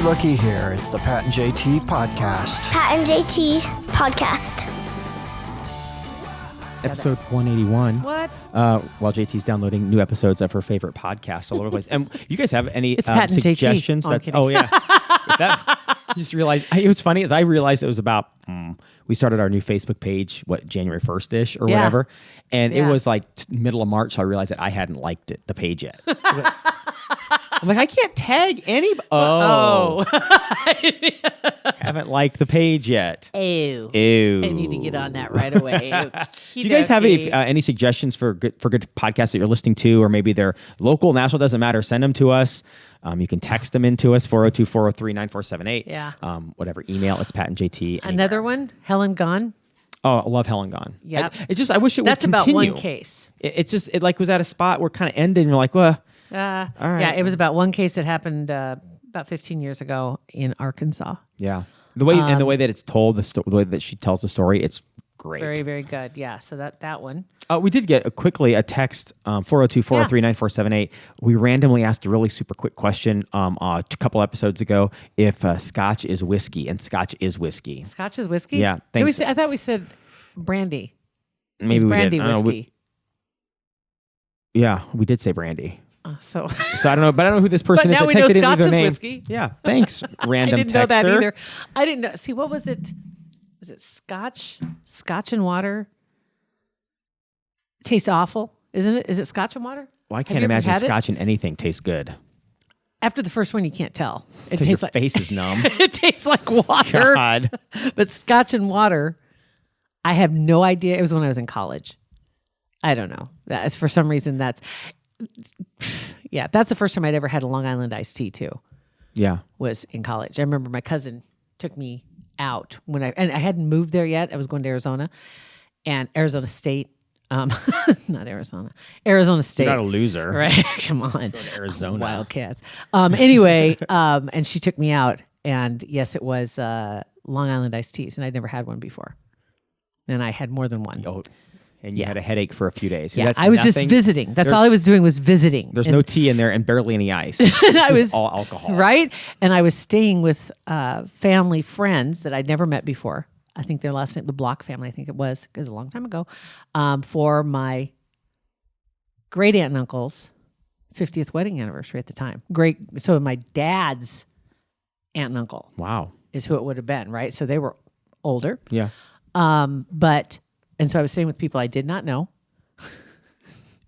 looky here. It's the Pat and JT podcast. Pat and JT podcast. Episode 181. What? While JT's downloading new episodes of her favorite podcast all over the place. And you guys have any It's Pat and JT. suggestions? Oh, I'm kidding. yeah. I just realized, it was funny, as I realized it was about, we started our new Facebook page, January 1st-ish or whatever. And it was like middle of March, so I realized that I hadn't liked the page yet. I'm like, I can't tag anybody. Oh. Haven't liked the page yet. Ew. Ew. I need to get on that right away. Do you guys have any suggestions for good podcasts that you're listening to, or maybe they're local, national, doesn't matter. Send them to us. You can text them into us, 402-403-9478. Yeah. Whatever. Email, it's Pat and JT. Another one, Helen Gone. Oh, I love Helen Gone. Yeah. I wish it would continue. That's about one case. It like was at a spot where it kind of ended and we're like, well, all right. Yeah, it was about one case that happened about 15 years ago in Arkansas. Yeah. The way that it's told, the way that she tells the story, it's great. Very, very good. Yeah, so that one. We did get a text, 402-403-9478. We randomly asked a really super quick question a couple episodes ago if Scotch is whiskey, and Scotch is whiskey. Scotch is whiskey? Yeah. Thanks. I thought we said brandy. Maybe we brandy did. whiskey. We did say brandy. So I don't know, but I don't know who this person but is. now we know Scotch is whiskey. Yeah, thanks, random I didn't know that texter. either. I didn't know. See, what was it? Is it Scotch? Scotch and water? Tastes awful, isn't it? Is it Scotch and water? Well, I Have can't you ever imagine had it? Scotch in anything tastes good. After the first one, you can't tell. It Because your tastes like face is numb. it tastes like water. God. But Scotch and water, I have no idea. It was when I was in college. I don't know. That's for some reason that's the first time I'd ever had a Long Island iced tea too. Yeah. Was in college. I remember my cousin took me out and I hadn't moved there yet. I was going to Arizona State. Not Arizona State. You're not a loser. Right. Come on. Go to Arizona. Wildcats. Anyway, and she took me out, and yes, it was Long Island iced teas, and I'd never had one before. And I had more than one. Oh, and you had a headache for a few days. Yeah, That's I was just nothing. visiting. That's all I was doing was visiting. There's no tea in there and barely any ice. And It's I just was all alcohol. right? And I was staying with family friends that I'd never met before. I think their last name, the Block family, I think it was a long time ago, for my great aunt and uncle's 50th wedding anniversary at the time. So my dad's aunt and uncle Wow. is who it would have been, right? So they were older. Yeah. And so I was staying with people I did not know.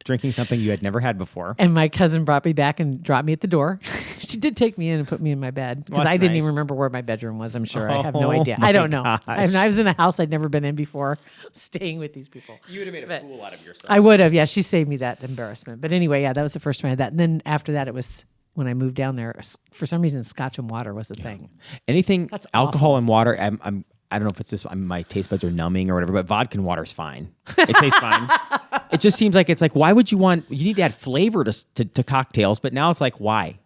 Drinking something you had never had before. And my cousin brought me back and dropped me at the door. She did take me in and put me in my bed because I didn't even remember where my bedroom was. I'm sure. I have no idea. I don't know. I was in a house I'd never been in before, staying with these people. You would have made a fool out of yourself. I would have. Yeah, she saved me that embarrassment. But anyway, that was the first time I had that. And then after that, it was when I moved down there. For some reason, Scotch and water was the thing. Anything That's alcohol and water, I don't know if it's just my taste buds are numbing or whatever, but vodka and water is fine. It tastes fine. It just seems like why would you need to add flavor to cocktails, but now it's like, why?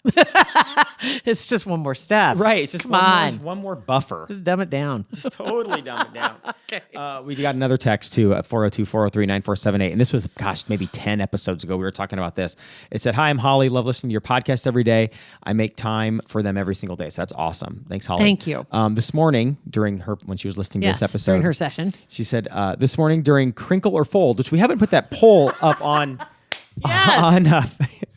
It's just one more step. Right. It's just one more buffer. Just dumb it down. Just totally dumb it down. Okay. We got another text too at 402-403-9478. And this was, maybe 10 episodes ago. We were talking about this. It said, "Hi, I'm Holly. Love listening to your podcast every day. I make time for them every single day." So that's awesome. Thanks, Holly. Thank you. This morning when she was listening to this episode, during her session, she said, this morning during Crinkle or Fold, which we haven't put that poll up on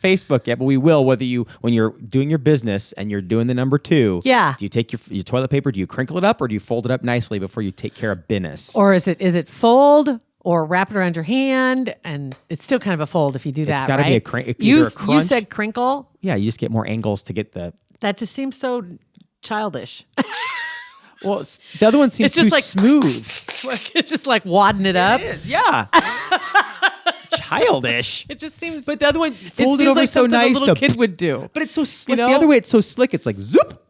Facebook yet, but we will. When you're doing your business and you're doing the number 2, do you take your toilet paper? Do you crinkle it up or do you fold it up nicely before you take care of business? Or is it fold or wrap it around your hand? And it's still kind of a fold if you do that. It's got to be right? either a crunch. You said crinkle. Yeah, you just get more angles to get the. That just seems so childish. Well, the other one seems too smooth. It's just like wadding it up. It is, yeah. Childish. It just seems. But the other one folded it over like so nice. A little kid would do. But it's so slick. The other way, it's so slick. It's like zoop.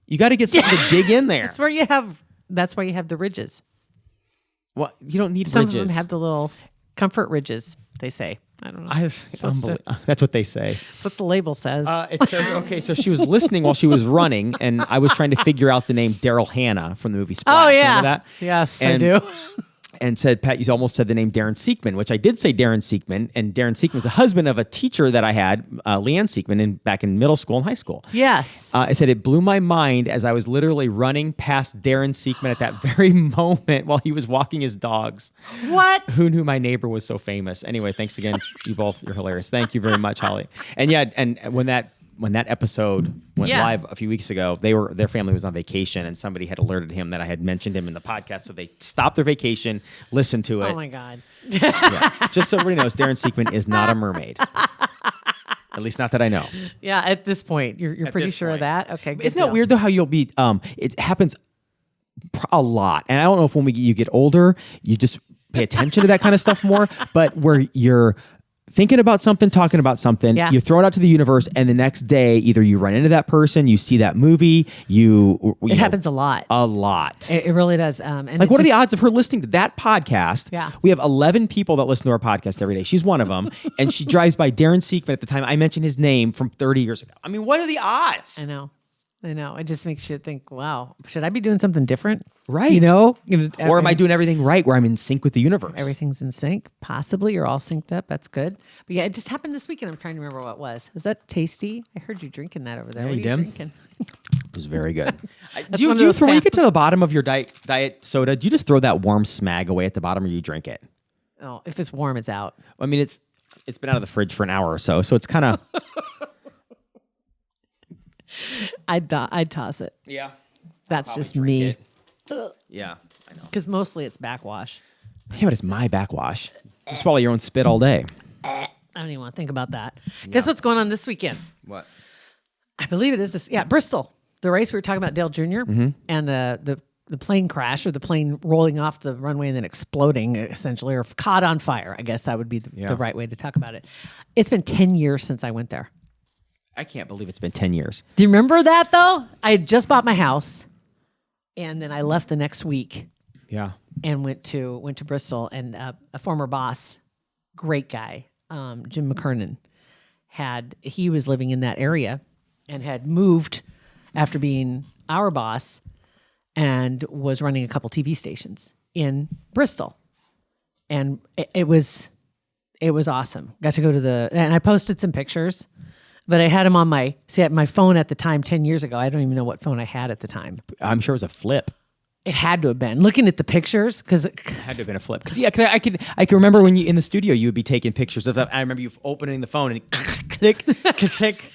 You got to get something to dig in there. That's where you have the ridges. Well, you don't need Some ridges. of them have the little comfort ridges, they say. I don't know. That's what they say. That's what the label says. Okay, so she was listening while she was running, and I was trying to figure out the name Daryl Hannah from the movie Splash. Oh, yeah. Remember that? Yes, And I do. and said, Pat, you almost said the name Darren Siekman, which I did say Darren Siekman. And Darren Siekman was the husband of a teacher that I had, Leanne Siekman, back in middle school and high school. Yes. I said it blew my mind as I was literally running past Darren Siekman at that very moment while he was walking his dogs. What? Who knew my neighbor was so famous? Anyway, thanks again. You're hilarious. Thank you very much, Holly. And yeah, and when that episode went live a few weeks ago, their family was on vacation, and somebody had alerted him that I had mentioned him in the podcast, so they stopped their vacation, listened to it. Oh my God! Just so everybody knows, Darren Siekman is not a mermaid. At least not that I know. Yeah, at this point, you're pretty sure of that. Okay, isn't that weird though? How you'll be? It happens a lot, and I don't know if when you get older, you just pay attention to that kind of stuff more. But where you're thinking about something, talking about something, you throw it out to the universe, and the next day, either you run into that person, you see that movie, it happens a lot. A lot. It really does. And like, what are the odds of her listening to that podcast? Yeah. We have 11 people that listen to our podcast every day. She's one of them, and she drives by Darren Siekman at the time I mentioned his name from 30 years ago. I mean, what are the odds? I know. It just makes you think, wow, should I be doing something different? Right. Or am I doing everything right where I'm in sync with the universe? Everything's in sync. Possibly. You're all synced up. That's good. But yeah, it just happened this weekend. I'm trying to remember what it was. Was that tasty? I heard you drinking that over there. Yeah, what you are you did. drinking? It was very good. Do you throw, when you get to the bottom of your diet soda, do you just throw that warm smag away at the bottom, or you drink it? Oh, if it's warm, it's out. I mean, it's been out of the fridge for an hour or so it's kind of... I'd toss it. Yeah. That's just me. Yeah, I know. Because mostly it's backwash. Yeah, but it's my backwash. You swallow your own spit all day. I don't even want to think about that. Guess what's going on this weekend? What? I believe it is this. Yeah, Bristol. The race we were talking about, Dale Jr. And the plane crash, or the plane rolling off the runway and then exploding, essentially, or caught on fire. I guess that would be the right way to talk about it. It's been 10 years since I went there. I can't believe it's been 10 years. Do you remember that, though? I had just bought my house, and then I left the next week. Yeah. And went to Bristol, and a former boss, great guy, Jim McKernan, he was living in that area and had moved after being our boss and was running a couple TV stations in Bristol. And it was awesome. Got to go to and I posted some pictures. But I had him on my phone at the time 10 years ago. I don't even know what phone I had at the time. I'm sure it was a flip. It had to have been. Looking at the pictures, because it had to have been a flip. Cause I can remember when you in the studio you would be taking pictures of that. I remember you opening the phone and click, click.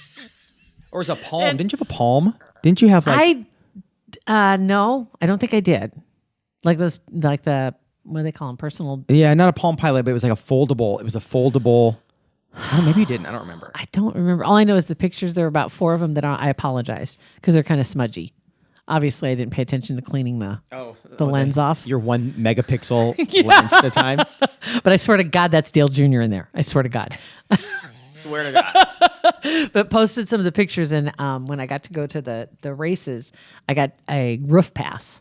Or was it a palm? Didn't you have a palm? Didn't you have like? No, I don't think I did. Like those, like the what do they call them? Personal. Yeah, not a Palm Pilot, but it was like a foldable. It was a foldable. Oh, maybe you didn't. I don't remember. I don't remember. All I know is the pictures. There were about 4 of them that I apologized because they're kind of smudgy. Obviously, I didn't pay attention to cleaning the lens off. Your 1 megapixel lens at the time. But I swear to God, that's Dale Jr. in there. I swear to God. Swear to God. But posted some of the pictures, and when I got to go to the races, I got a roof pass,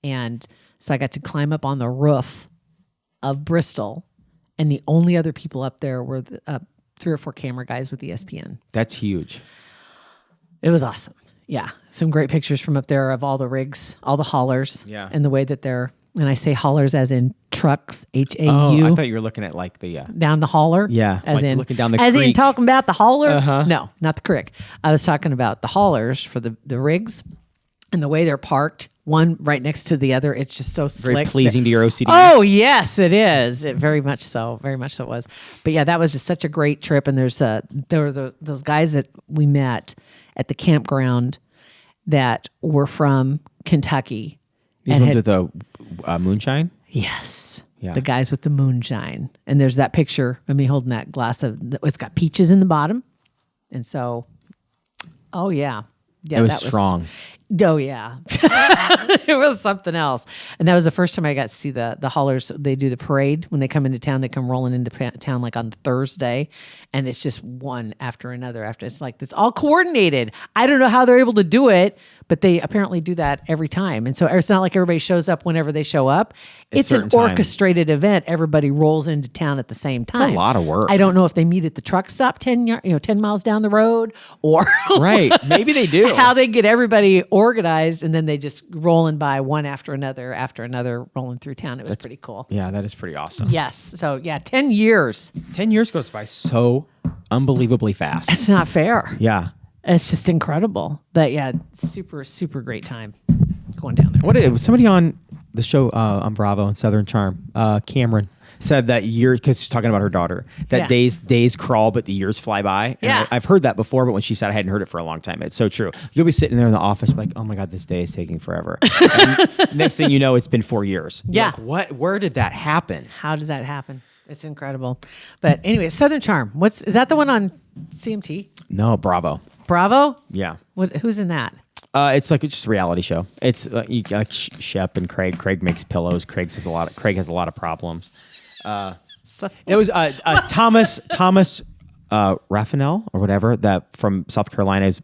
and so I got to climb up on the roof of Bristol. And the only other people up there were 3 or 4 camera guys with ESPN. That's huge. It was awesome. Yeah. Some great pictures from up there of all the rigs, all the haulers. Yeah. And the way that they're, and I say haulers as in trucks, HAU. Oh, I thought you were looking at like the... down the hauler? Yeah. As like in looking down the as creek. in talking about the hauler? Uh-huh. No, not the creek. I was talking about the haulers for the rigs and the way they're parked. One right next to the other. It's just so slick. Very pleasing to your OCD. Oh, yes, it is. It very much so. Very much so it was. But yeah, that was just such a great trip. And there were those guys that we met at the campground that were from Kentucky. These ones with the moonshine? Yes. Yeah. The guys with the moonshine. And there's that picture of me holding that glass of, it's got peaches in the bottom. And so, oh yeah. Yeah, it was strong. Oh yeah, it was something else, and that was the first time I got to see the haulers. They do the parade when they come into town. They come rolling into town like on Thursday, and it's just one after another. After it's like it's all coordinated. I don't know how they're able to do it, but they apparently do that every time. And so it's not like everybody shows up whenever they show up. It's an orchestrated event. Everybody rolls into town at the same time. It's a lot of work. I don't know if they meet at the truck stop 10 miles down the road, or right. Maybe they do. How they get everybody organized, and then they just rolling by one after another, rolling through town. It was pretty cool. Yeah, that is pretty awesome. Yes. So 10 years. 10 years goes by so unbelievably fast. It's not fair. Yeah. It's just incredible. But yeah, super, super great time going down there. It was somebody on the show on Bravo and Southern Charm, Cameron, said that because she's talking about her daughter, that days crawl, but the years fly by. And I've heard that before, but when she said I hadn't heard it for a long time, it's so true. You'll be sitting there in the office like, oh my God, this day is taking forever. And next thing you know, it's been 4 years. You're like, what? Where did that happen? How does that happen? It's incredible. But anyway, Southern Charm. Is that the one on CMT? No, Bravo. Bravo? Yeah. Who's in that? It's like just a reality show. It's like Shep and Craig. Craig makes pillows. Craig has a lot of problems. It was Thomas Raphael or whatever, that from South Carolina, is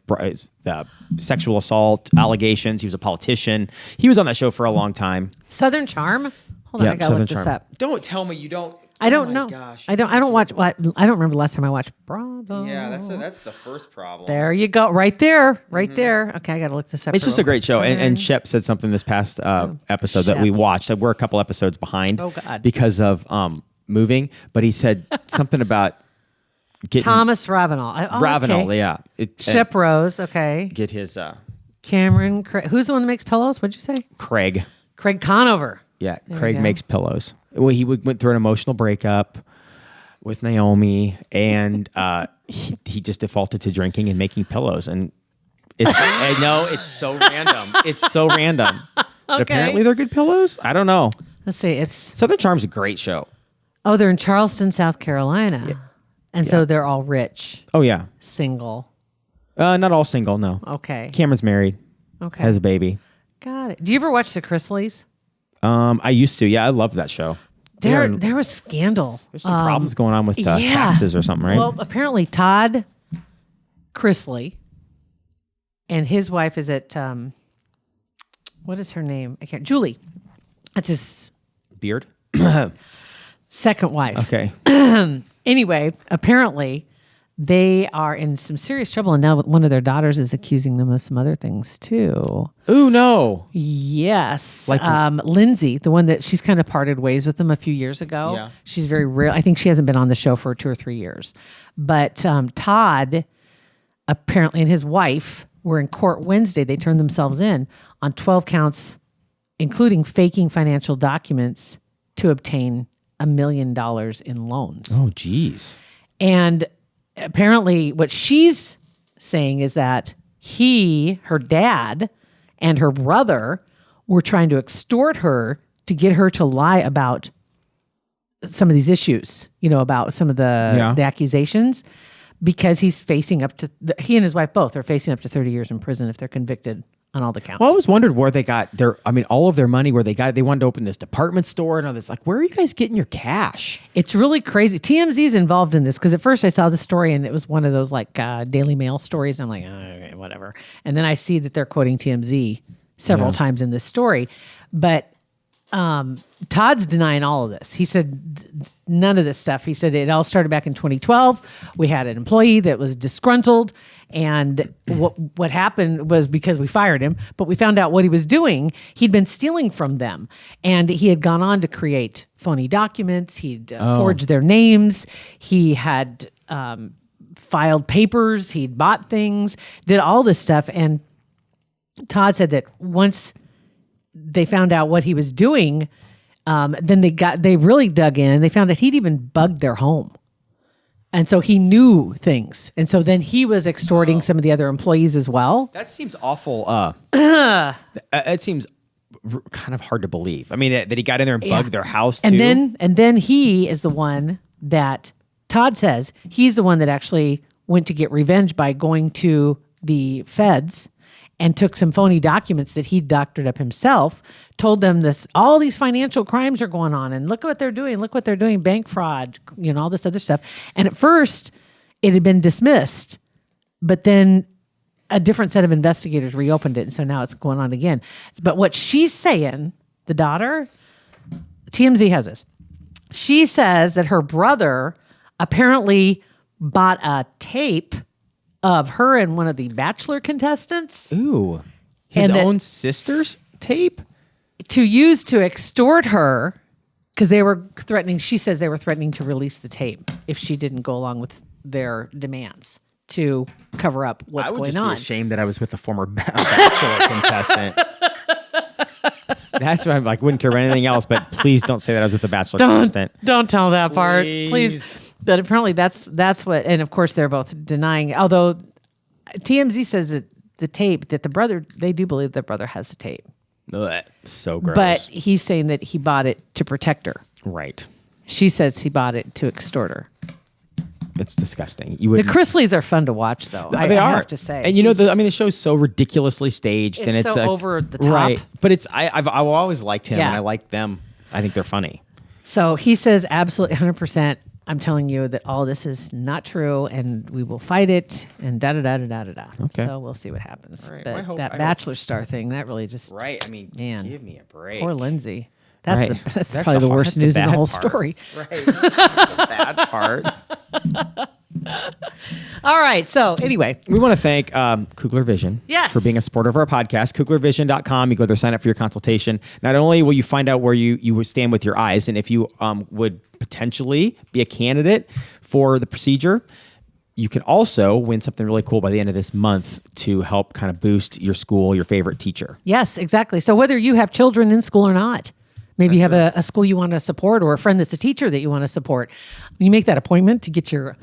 sexual assault allegations. He was a politician. He was on that show for a long time. Southern Charm? Hold on, I gotta look this up. Don't tell me you don't. I don't know. Gosh. I don't watch. I don't remember the last time I watched Bravo. Yeah, that's the first problem. There you go, right there. Okay, I gotta look this up. It's just a great show. And Shep said something this past episode that we watched. That we're a couple episodes behind. Oh God. Because of moving, but he said something about getting Thomas Ravenel. Ravenel, okay. yeah. Shep Rose. Okay. Get his Cameron. Who's the one that makes pillows? What'd you say? Craig Conover. Yeah, Craig makes pillows. Well, he went through an emotional breakup with Naomi, and he just defaulted to drinking and making pillows. And I know it's so random. It's so random. But apparently they're good pillows. I don't know. Let's see. It's Southern Charm's a great show. Oh, they're in Charleston, South Carolina, and so they're all rich. Oh yeah, single. Not all single. No. Okay. Cameron's married. Okay. Has a baby. Got it. Do you ever watch the Chrisleys? I used to. Yeah, I love that show. There was scandal. There's some problems going on with taxes or something, right? Well, apparently Todd Chrisley and his wife is at what is her name? Julie. That's his beard. Second wife. Okay. Anyway, apparently they are in some serious trouble, and now one of their daughters is accusing them of some other things too. Ooh, no. Yes. Like Lindsay, the one that she's kind of parted ways with them a few years ago. Yeah. She's very real. I think she hasn't been on the show for 2 or 3 years. But Todd, apparently, and his wife were in court Wednesday. They turned themselves in on 12 counts, including faking financial documents to obtain $1 million in loans. Oh, geez. And apparently what she's saying is that her dad, and her brother were trying to extort her to get her to lie about some of these issues, about some of the accusations, because he's facing up to, he and his wife both are facing up to 30 years in prison if they're convicted on all the counts. Well, I always wondered where they got all of their money, they wanted to open this department store and all this. Like, where are you guys getting your cash? It's really crazy. TMZ is involved in this because at first I saw the story and it was one of those Daily Mail stories. I'm like, okay, whatever. And then I see that they're quoting TMZ several times in this story. But Todd's denying all of this. He said none of this stuff. He said it all started back in 2012. We had an employee that was disgruntled, and what happened was, because we fired him, but we found out what he was doing. He'd been stealing from them, and he had gone on to create phony documents. He'd forged their names. He had filed papers. He'd bought things, did all this stuff. And Todd said that once they found out what he was doing, then they really dug in, and they found out he'd even bugged their home. And so he knew things. And so then he was extorting some of the other employees as well. That seems awful. It seems kind of hard to believe. I mean, that he got in there and bugged their house too. And then he is the one that Todd says he's the one that actually went to get revenge by going to the feds and took some phony documents that he doctored up himself, told them all these financial crimes are going on, and look what they're doing, bank fraud, all this other stuff. And at first, it had been dismissed, but then a different set of investigators reopened it, and so now it's going on again. But what she's saying, the daughter, TMZ has this. She says that her brother apparently bought a tape of her and one of the Bachelor contestants. Ooh. His And that- own sister's tape? to use to extort her because they were threatening. She says they were threatening to release the tape if she didn't go along with their demands to cover up what's I would going just on. be ashamed that I was with a former Bachelor contestant. That's why I'm like, wouldn't care about anything else, but please don't say that I was with a Bachelor contestant. Don't tell that part, please. But apparently that's what, and of course they're both denying. Although TMZ says that the tape that the brother, they do believe the brother has the tape, Ugh, so gross. but he's saying that he bought it to protect her. Right. She says he bought it to extort her. It's disgusting. The You would. Chrisleys are fun to watch, though. I have to say, and you know, the show's so ridiculously staged, and it's so over the top. right? But it's I've always liked him, Yeah. and I like them. I think they're funny. So he says, absolutely 100%. I'm telling you that all this is not true, and we will fight it, and da da da da da da da. Okay. So we'll see what happens. Right. But Well, that Bachelor star thing, that really just Right. I mean, Man. give me a break. poor Lindsay. That's Right. that's That's probably the worst that's news in the bad whole part. story. Right. That's the bad part. All right. So anyway, We want to thank Kugler Vision Yes. for being a supporter of our podcast. KuglerVision.com. You go there, sign up for your consultation. Not only will you find out where you would stand with your eyes and if you would potentially be a candidate for the procedure, you can also win something really cool by the end of this month to help kind of boost your school, your favorite teacher. yes, exactly. So whether you have children in school or not, maybe you have a school you want to support or a friend that's a teacher that you want to support, you make that appointment to get your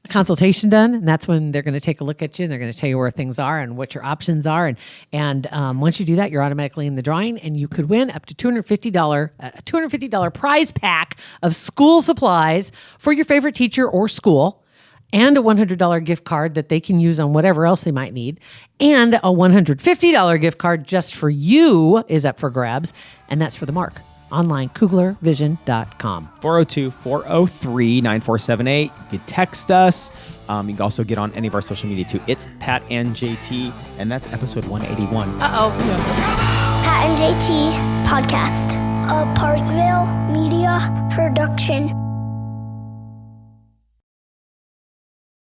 consultation done, and that's when they're going to take a look at you and they're going to tell you where things are and what your options are, and once you do that, you're automatically in the drawing, and you could win up to $250 prize pack of school supplies for your favorite teacher or school, and a $100 gift card that they can use on whatever else they might need, and a $150 gift card just for you is up for grabs, and that's for the mark. Online, KuglerVision.com. 402-403-9478. You can text us. You can also get on any of our social media too. It's Pat and JT, and that's episode 181. Pat and JT Podcast. A Parkville Media Production.